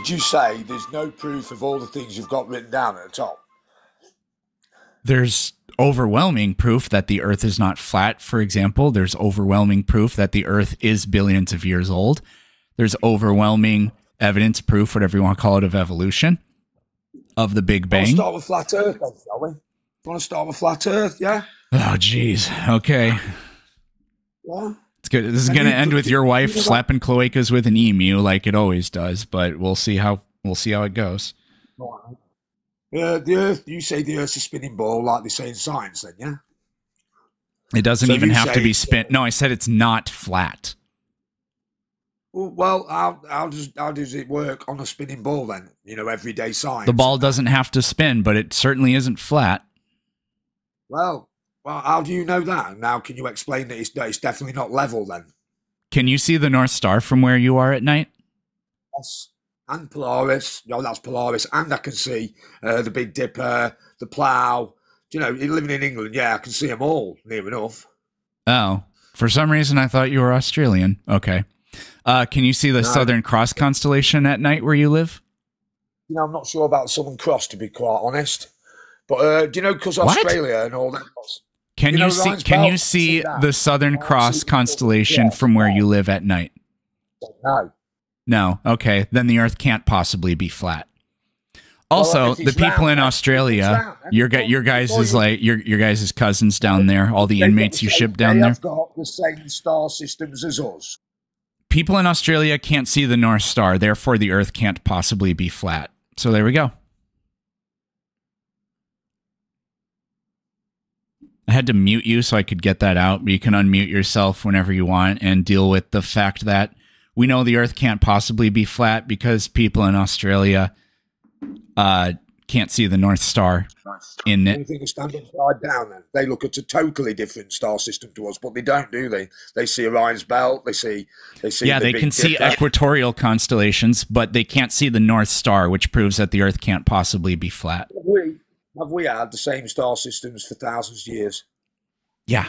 would you say there's no proof of all the things you've got written down at the top? There's overwhelming proof that the Earth is not flat, for example. There's overwhelming proof that the Earth is billions of years old. There's overwhelming evidence, proof, whatever you want to call it, of evolution, of the Big Bang. Let's start with flat Earth, then, shall we? Want to start with flat Earth, yeah? Oh, geez. Okay. Yeah. It's good. This is going to end with your wife slapping cloacas with an emu like it always does, but we'll see how it goes. The Earth, you say the Earth's a spinning ball like they say in science, then, yeah? It doesn't even have to be spin. No, I said it's not flat. Well, how does it work on a spinning ball then? You know, everyday science. The ball doesn't have to spin, but it certainly isn't flat. Well, how do you know that? Now, can you explain that it's definitely not level then? Can you see the North Star from where you are at night? Yes. And Polaris. No, that's Polaris. And I can see the Big Dipper, the Plough. You know, living in England, yeah, I can see them all near enough. Oh, for some reason I thought you were Australian. Okay. Can you see the Southern Cross constellation at night where you live? You know, I'm not sure about Southern Cross, to be quite honest. But do you know, because Australia and all that. Can you see the Southern Cross constellation from where you live at night? No. No. Okay. Then the Earth can't possibly be flat. Also, the people in Australia, your guys is like your guys' cousins down there, all the inmates you ship down there. They've got the same star systems as us. People in Australia can't see the North Star, therefore the Earth can't possibly be flat. So there we go. I had to mute you so I could get that out, but you can unmute yourself whenever you want and deal with the fact that we know the Earth can't possibly be flat because people in Australia can't see the North Star in it. You think it's standing upside down then? They look at a totally different star system to us, but they don't, do they? They see Orion's Belt, they see yeah, they can see equatorial constellations, but they can't see the North Star, which proves that the Earth can't possibly be flat. Have we had the same star systems for thousands of years? Yeah.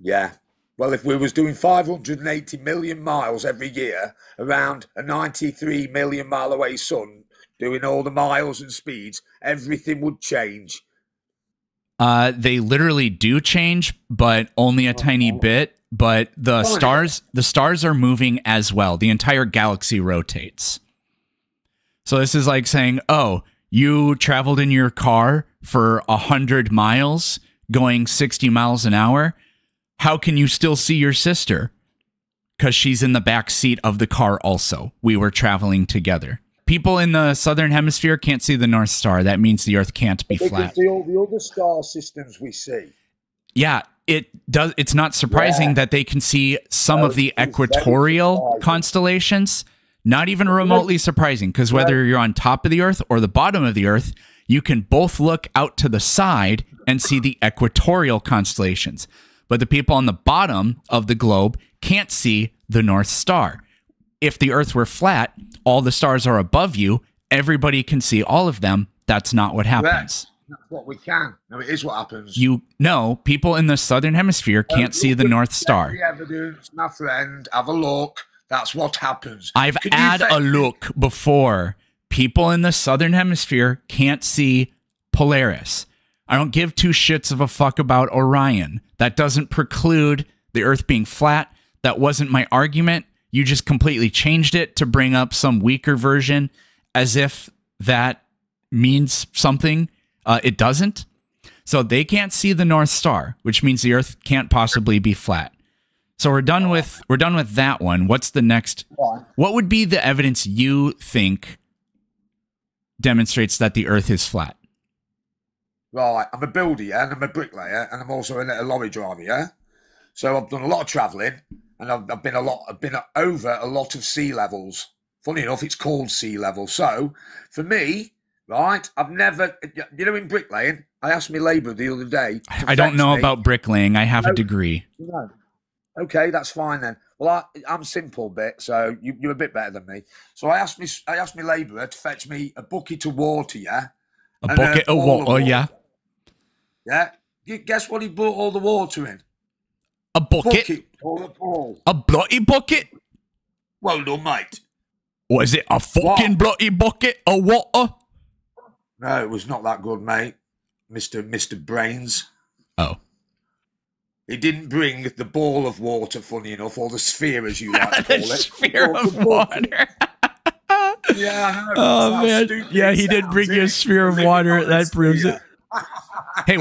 Yeah. Well, if we was doing 580 million miles every year around a 93 million mile away sun, doing all the miles and speeds, everything would change. They literally do change, but only a tiny bit. But the stars are moving as well. The entire galaxy rotates. So this is like saying, oh, you traveled in your car for 100 miles going 60 miles an hour. How can you still see your sister? Because she's in the back seat of the car also. We were traveling together. People in the southern hemisphere can't see the North Star. That means the Earth can't be flat. The other star systems we see. Yeah, it's not surprising that they can see some of the equatorial constellations. Not even remotely surprising, because whether you're on top of the Earth or the bottom of the Earth, you can both look out to the side and see the equatorial constellations. But the people on the bottom of the globe can't see the North Star. If the Earth were flat, all the stars are above you. Everybody can see all of them. That's not what happens. That's what we can. No, it is what happens. People in the southern hemisphere can't see the North Star. The evidence, my friend. Have a look. That's what happens. I've had a look before. People in the southern hemisphere can't see Polaris. I don't give two shits of a fuck about Orion. That doesn't preclude the Earth being flat. That wasn't my argument. You just completely changed it to bring up some weaker version as if that means something. It doesn't. So they can't see the North Star, which means the Earth can't possibly be flat. So we're done with that one. What's the next? What would be the evidence you think demonstrates that the Earth is flat? Right, I'm a builder, yeah, and I'm a bricklayer, and I'm also a lorry driver, yeah. So I've done a lot of travelling, and I've been over a lot of sea levels. Funny enough, it's called sea level. So for me, right, I've never, in bricklaying, I asked my labourer the other day. I don't know about bricklaying. I have a degree. No. Okay, that's fine then. Well, I'm simple bit, so you're a bit better than me. So I asked my labourer to fetch me a bucket of water, yeah. A bucket of water, yeah. Yeah. Guess what he brought all the water in? A bucket. Bucket. A bloody bucket. Well done, mate. Was it a fucking bloody bucket of water? No, it was not that good, mate. Mr. Brains. Oh. He didn't bring the ball of water, funny enough, or the sphere, as you like to call The it. sphere of water. Yeah, I know. Oh, man. Yeah, he did bring you a sphere of water. That proves it. Hey,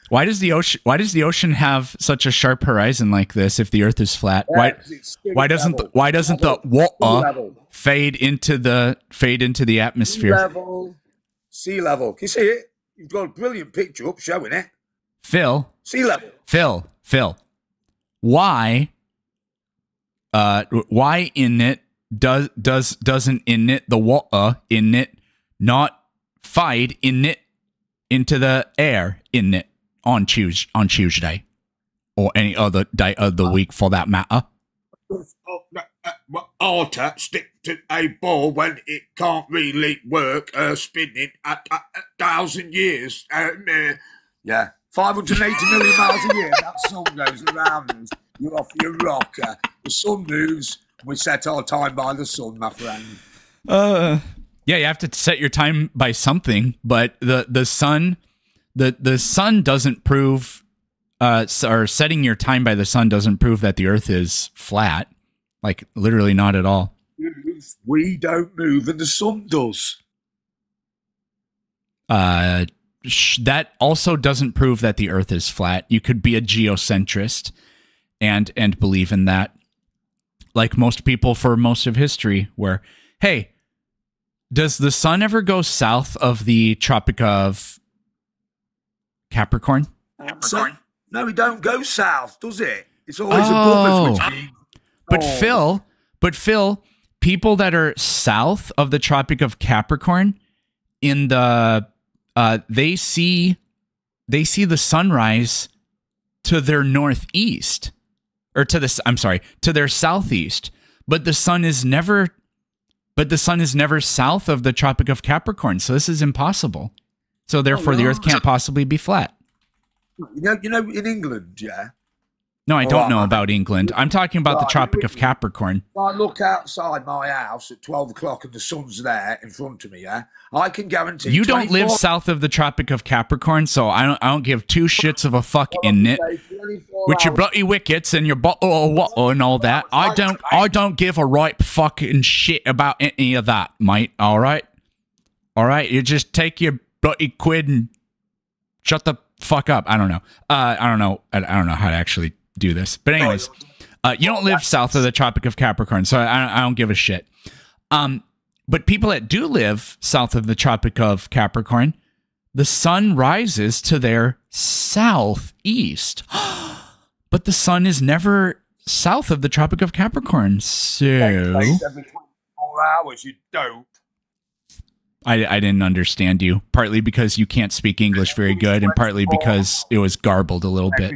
why does the ocean have such a sharp horizon like this if the Earth is flat? Why doesn't the water fade into the atmosphere? Sea level. Can you see it? You've got a brilliant picture up showing it. Phil. Sea level. Phil. Why in it doesn't in it the water in it not fade in it into the air in it on Tuesday or any other day of the week for that matter? Water stick to a ball when it can't really work, spinning at 1,000 years. Yeah, 580 million miles a year. That sun goes around. You're off your rocker. The sun moves. We set our time by the sun, my friend. Yeah, you have to set your time by something, but the sun doesn't prove, or setting your time by the sun doesn't prove that the Earth is flat. Like, literally not at all. We don't move and the sun does. That also doesn't prove that the Earth is flat. You could be a geocentrist and believe in that. Like most people for most of history, where, hey, does the sun ever go south of the Tropic of Capricorn? No, it don't go south, does it? It's always above us, which means... But Phil, people that are south of the Tropic of Capricorn, in the they see the sunrise to their northeast, or to their southeast. But the sun is never south of the Tropic of Capricorn. So this is impossible. So therefore, the Earth can't possibly be flat. You know, in England, yeah. No, I don't know about England. I'm talking about the Tropic of Capricorn. I look outside my house at 12 o'clock and the sun's there in front of me, yeah? I can guarantee... You don't live south of the Tropic of Capricorn, so I don't give two shits of a fuck in it. With your bloody wickets and your bottle of water and all that. I don't give a right fucking shit about any of that, mate. All right? All right? You just take your bloody quid and shut the fuck up. I don't know. I don't know how to actually do this. But anyways, you don't live south of the Tropic of Capricorn, so I don't give a shit. But people that do live south of the Tropic of Capricorn, the sun rises to their southeast. But the sun is never south of the Tropic of Capricorn, so... Every 24 hours, you don't. I didn't understand you, partly because you can't speak English very good, and partly because it was garbled a little bit.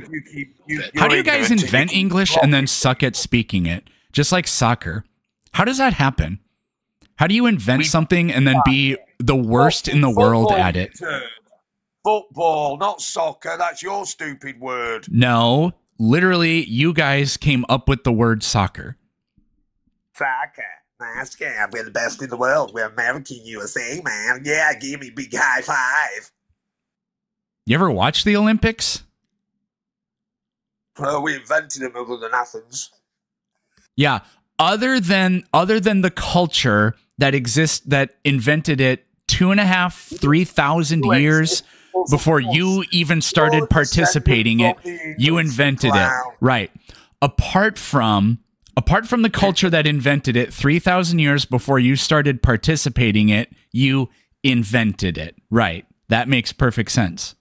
How do you guys invent English and then suck at speaking it? Just like soccer. How does that happen? How do you invent something and then be the worst in the world at it? Football, not soccer. That's your stupid word. No, literally, you guys came up with the word soccer. Soccer. Nice guy. We're the best in the world. We're American USA, man. Yeah, give me a big high five. You ever watch the Olympics? Well, we invented them other than Athens. Yeah, other than the culture that exists, that invented it 2,500, 3,000 years before you even started participating it, you invented it. Right. Apart from the culture that invented it 3,000 years before you started participating it, you invented it. Right. That makes perfect sense.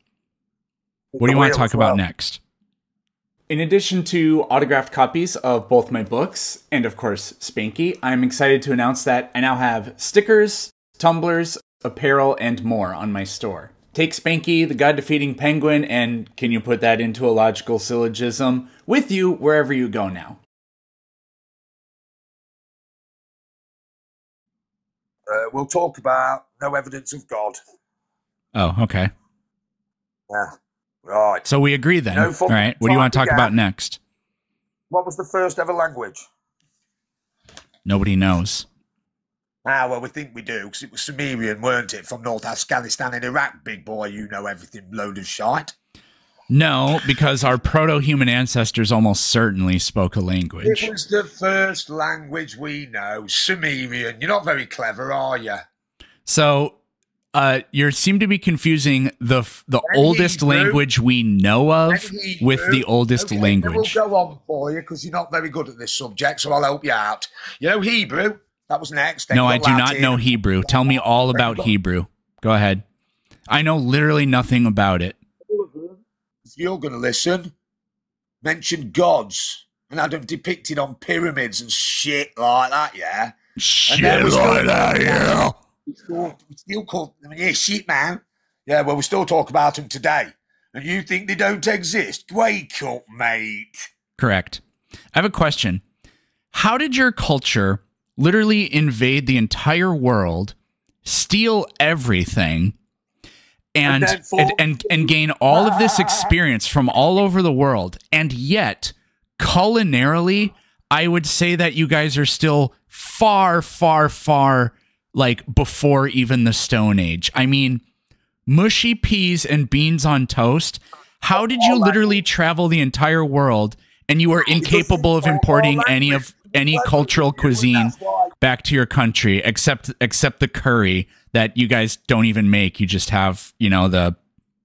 What do you want to talk about next? In addition to autographed copies of both my books and, of course, Spanky, I'm excited to announce that I now have stickers, tumblers, apparel, and more on my store. Take Spanky, the God-defeating penguin, and can you put that into a logical syllogism, with you wherever you go now. We'll talk about no evidence of God. Oh, okay. Yeah. Right. So we agree then. All right. What do you want to talk about next? What was the first ever language? Nobody knows. Ah, well, we think we do, because it was Sumerian, weren't it, from North Afghanistan and Iraq, big boy, you know everything, load of shite. No, because our proto-human ancestors almost certainly spoke a language. It was the first language we know, Sumerian. You're not very clever, are you? So, you seem to be confusing the oldest Hebrew. language we know of with the oldest language. We'll go on for you, because you're not very good at this subject, so I'll help you out. You know Hebrew? That was next. No, I do not know Hebrew. Tell me all about Hebrew. Go ahead. I know literally nothing about it. If you're going to listen, mention gods and had them depicted on pyramids and shit like that, yeah? Shit like that, yeah. We still call them, yeah, shit, man. Yeah, well, we still talk about them today. And you think they don't exist? Wake up, mate. Correct. I have a question. How did your culture literally invade the entire world, steal everything, and gain all of this experience from all over the world, and yet culinarily, I would say that you guys are still far, far, far like before even the Stone Age. I mean, mushy peas and beans on toast. How did you literally travel the entire world and you are incapable of importing any cultural cuisine back to your country except the curry that you guys don't even make? You just have, you know,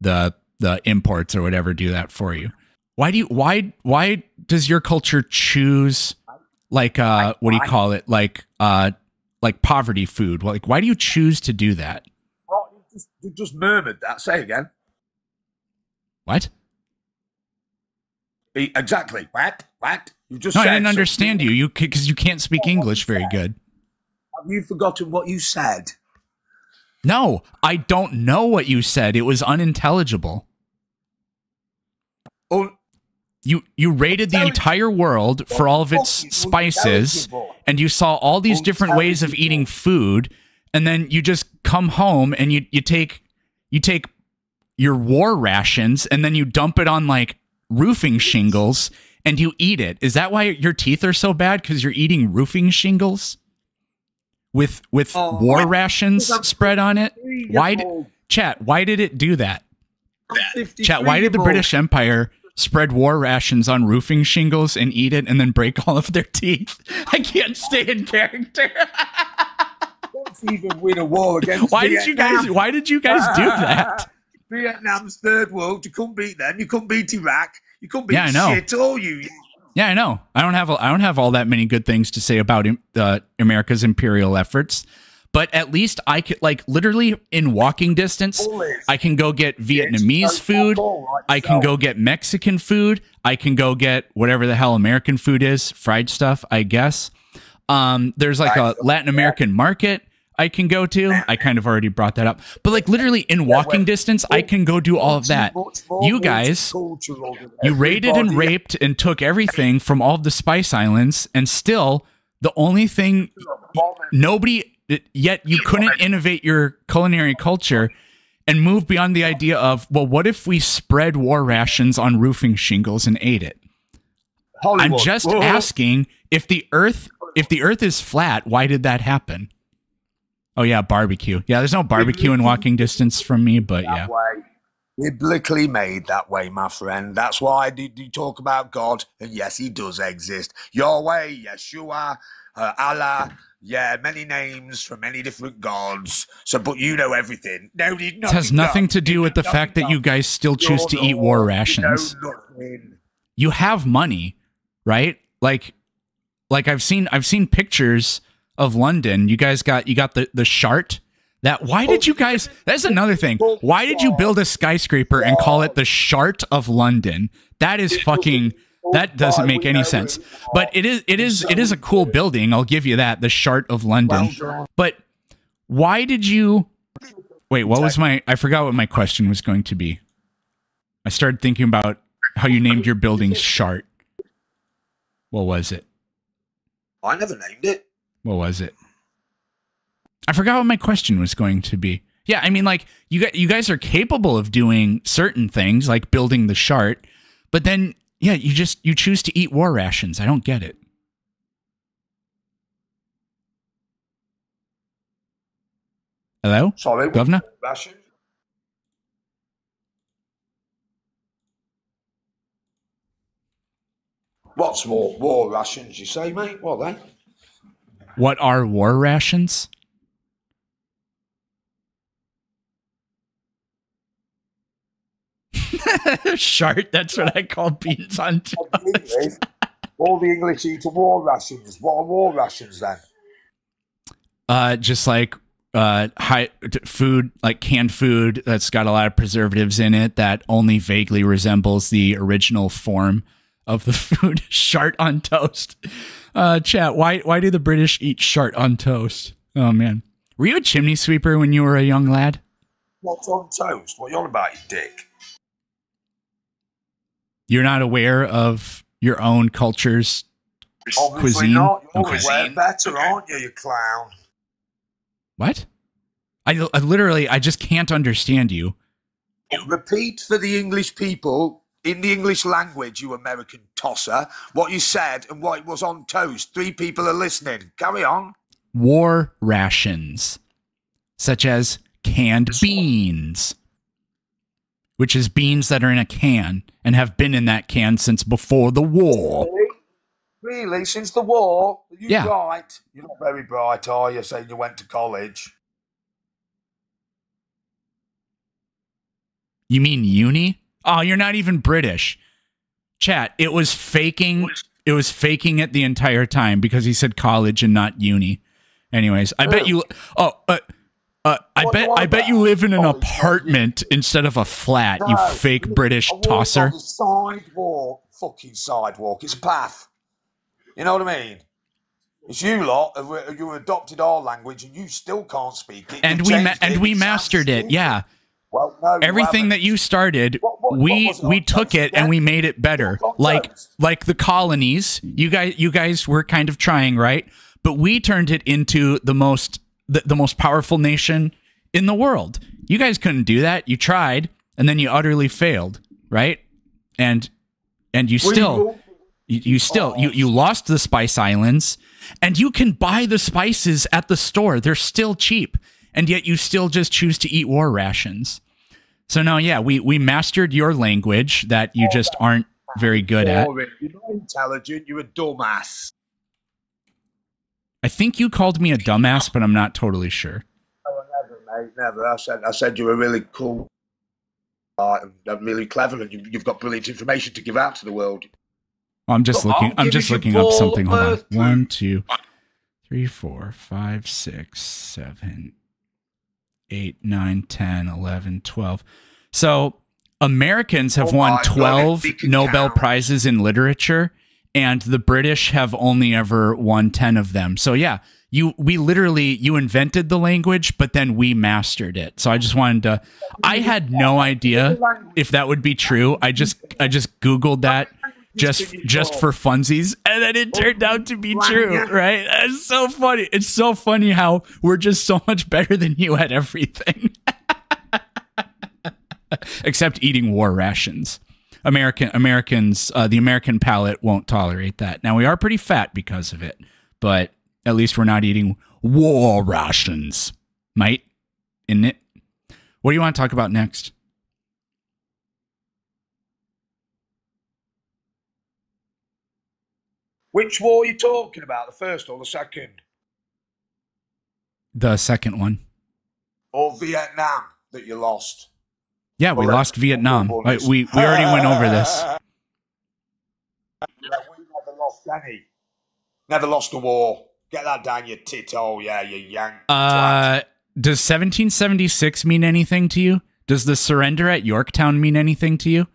the imports or whatever do that for you. Why does your culture choose like what do you call it? Like poverty food? Like, why do you choose to do that? You just murmured that. Say again. What? Exactly. What? You just no, said I didn't understand you because you can't speak English very good. Have you forgotten what you said? No, I don't know what you said. It was unintelligible. Oh, you raided the entire world for all of its spices, and you saw all these different ways of eating food, and then you just come home and you take your war rations and then you dump it on like roofing shingles and you eat it. Is that why your teeth are so bad? Because you're eating roofing shingles with war rations spread on it? Why did it do that? Chat, why did the British Empire spread war rations on roofing shingles and eat it and then break all of their teeth? I can't stay in character. Don't even win a war against Why did you guys do that? Vietnam's third world. You couldn't beat them. You couldn't beat Iraq. You couldn't beat shit, all you. Yeah, I know. I don't have all that many good things to say about America's imperial efforts, but at least I could, like, literally in walking distance, I can go get Vietnamese food. I can go get Mexican food. I can go get whatever the hell American food is, fried stuff, I guess. There's like a Latin American market I can go to. I kind of already brought that up. But like literally in walking distance, I can go do all of that. You guys, you raided and raped and took everything from all of the Spice Islands, and still the only thing yet you couldn't innovate your culinary culture and move beyond the idea of, well, what if we spread war rations on roofing shingles and ate it? Hollywood. I'm just asking, if the earth is flat, why did that happen? Oh yeah, barbecue. Yeah, there's no barbecue in walking distance from me, but yeah. Biblically made that way, my friend. That's why you talk about God, and yes, he does exist. Yahweh, Yeshua, Allah, yeah, many names for many different gods. So, but you know everything. No, it has nothing to do with the fact that you guys still choose to eat war rations. You have money, right? Like I've seen pictures of London. You guys got the Shart. Why did you guys? That's another thing. Why did you build a skyscraper and call it the Shart of London? That is fucking. That doesn't make any sense. But it is a cool building. I'll give you that. The Shart of London. But why did you? Wait, what was my? I forgot what my question was going to be. I started thinking about how you named your building Shart. What was it? I never named it. What was it? I forgot what my question was going to be. Yeah, I mean, like, you guys are capable of doing certain things, like building the Shart, but then, yeah, you choose to eat war rations. I don't get it. Hello? Sorry, Governor? rations? What's war rations, you say, mate? What are they? What are war rations? Shart, that's what I call beans on toast. All the English eat war rations. What are war rations then? Just like food, like canned food that's got a lot of preservatives in it that only vaguely resembles the original form of the food. Shart on toast. Chat, why do the British eat shart on toast? Oh man. Were you a chimney sweeper when you were a young lad? What's on toast? What are you on about, you dick? You're not aware of your own culture's Obviously cuisine? not. You're Okay. aware better, aren't you, you clown? What? I literally, I just can't understand you. Repeat for the English people, in the English language, you American tosser, what you said and what it was on toast. 3 people are listening. Carry on. War rations, such as canned beans, which is beans that are in a can and have been in that can since before the war. Really? Since the war? Are you Yeah. bright? You're not very bright, are you, saying you went to college? You mean uni? Oh, you're not even British. Chat, it was faking. It was faking it the entire time because he said college and not uni. Anyways, I bet you. Oh, I bet you live in an apartment instead of a flat. You fake British tosser. Sidewalk, fucking sidewalk. It's a path. You know what I mean? It's you lot. You adopted our language, and you still can't speak it. And we mastered it. Yeah. Well, no, everything that you started, we took it and we made it better. Like the colonies, you guys were kind of trying, right? But we turned it into the most powerful nation in the world. You guys couldn't do that. You tried, and then you utterly failed, right? And you lost the Spice Islands, and you can buy the spices at the store. They're still cheap, and yet you still just choose to eat war rations. So no, yeah, we mastered your language that you just aren't very good at. You're not intelligent. You're a dumbass. I think you called me a dumbass, but I'm not totally sure. Oh, never, mate, never. I said you were really cool, and really clever, and you've got brilliant information to give out to the world. Well, I'm just looking up something. Hold on. 1, 2, 3, 4, 5, 6, 7, 8, 9, 10, 11, 12. So Americans have won 12 Nobel Prizes in literature, and the British have only ever won 10 of them. So yeah, you invented the language, but then we mastered it. So I just wanted to, I had no idea if that would be true. I just Googled that just for funsies, and then it turned out to be true, right? It's so funny. It's so funny how we're just so much better than you at everything. Except eating war rations. Americans, the American palate won't tolerate that. Now, we are pretty fat because of it, but at least we're not eating war rations, mate. Isn't it? What do you want to talk about next? Which war are you talking about, the first or the second? The second one. Or Vietnam that you lost? Yeah, we lost Vietnam. We already went over this. We never lost any. Never lost a war. Get that down your tit-hole, yeah, you yank. Does 1776 mean anything to you? Does the surrender at Yorktown mean anything to you?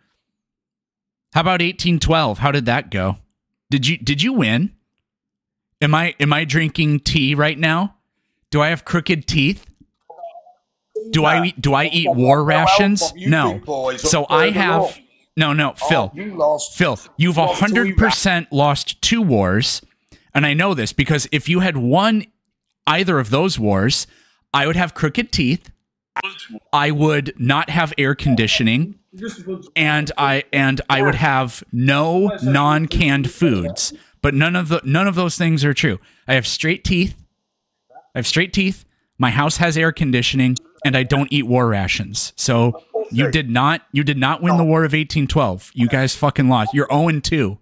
How about 1812? How did that go? Did you win? Am I drinking tea right now? Do I have crooked teeth? Do I eat war rations? No. So I have no, Phil. Phil, you've 100% lost 2 wars, and I know this because if you had won either of those wars, I would have crooked teeth. I would not have air conditioning, and I would have no non-canned foods. But none of those things are true. I have straight teeth. my house has air conditioning, and I don't eat war rations. So you did not win the War of 1812. You guys fucking lost. You're 0-2.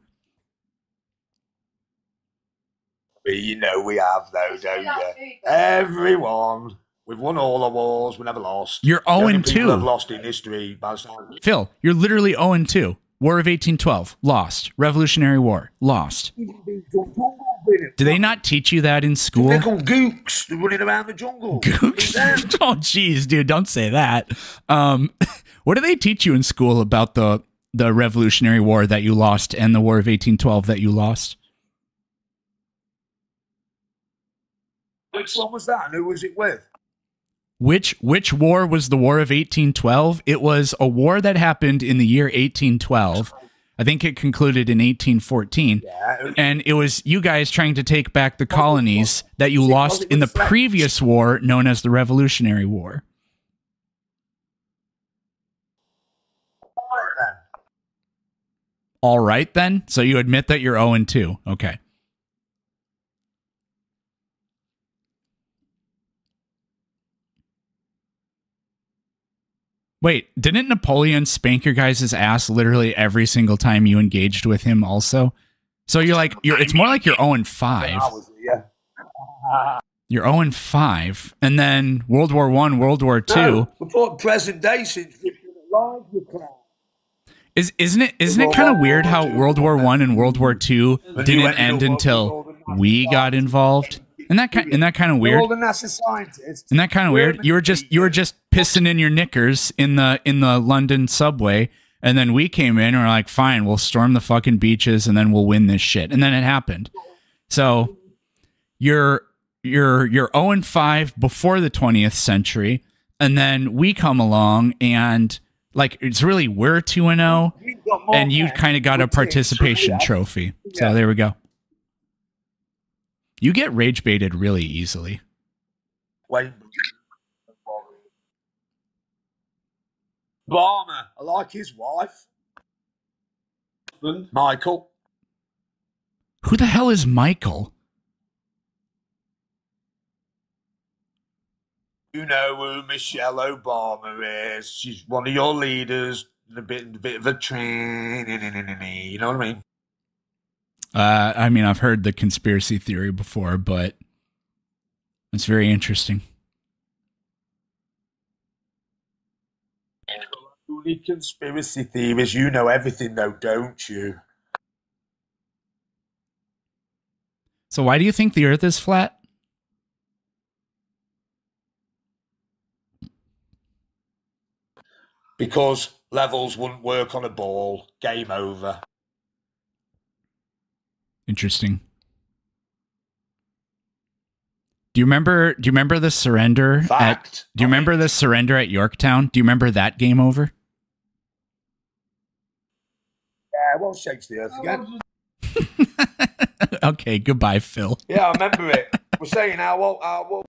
You know we have, though, don't you? Everyone. We've won all our wars. We never lost. You're 0-2. People have lost in history. By the time. Phil, you're literally 0-2. War of 1812, lost. Revolutionary War, lost. Do they not teach you that in school? They're called gooks. They're running around the jungle. Gooks? Oh, jeez, dude, don't say that. What do they teach you in school about the Revolutionary War that you lost and the War of 1812 that you lost? Which one was that? And who was it with? Which war was the War of 1812? It was a war that happened in the year 1812. I think it concluded in 1814. Yeah. And it was you guys trying to take back the colonies that you lost in the previous war known as the Revolutionary War. All right, then. So you admit that you're 0-2. Okay. Wait, didn't Napoleon spank your guys' ass literally every single time you engaged with him also? So you're like, it's more like you're 0-5. You're 0-5. And then World War I, World War II. No, before present day since Isn't it kind of weird how World War I and World War II didn't end until we got involved? Isn't that kind of weird? Isn't that kind of weird? You were just pissing in your knickers in the London subway, and then we came in and were like, fine, we'll storm the fucking beaches and then we'll win this shit. And then it happened. So you're 0-5 before the 20th century, and then we come along and like it's really we're 2-0, and you kind of got a participation trophy. So there we go. You get rage baited really easily. Wait. Barmer. I like his wife. Michael. Who the hell is Michael? You know who Michelle Obama is. She's one of your leaders. A bit of a train. You know what I mean? I mean, I've heard the conspiracy theory before, but it's very interesting. Only conspiracy theories. You know everything, though, don't you? So why do you think the Earth is flat? Because levels wouldn't work on a ball. Game over. Interesting. Do you remember the surrender Fact. Do you remember the surrender at Yorktown? Do you remember that game over? Yeah, well, Shakespeare again. Okay, goodbye, Phil. Yeah, I remember it. We're saying how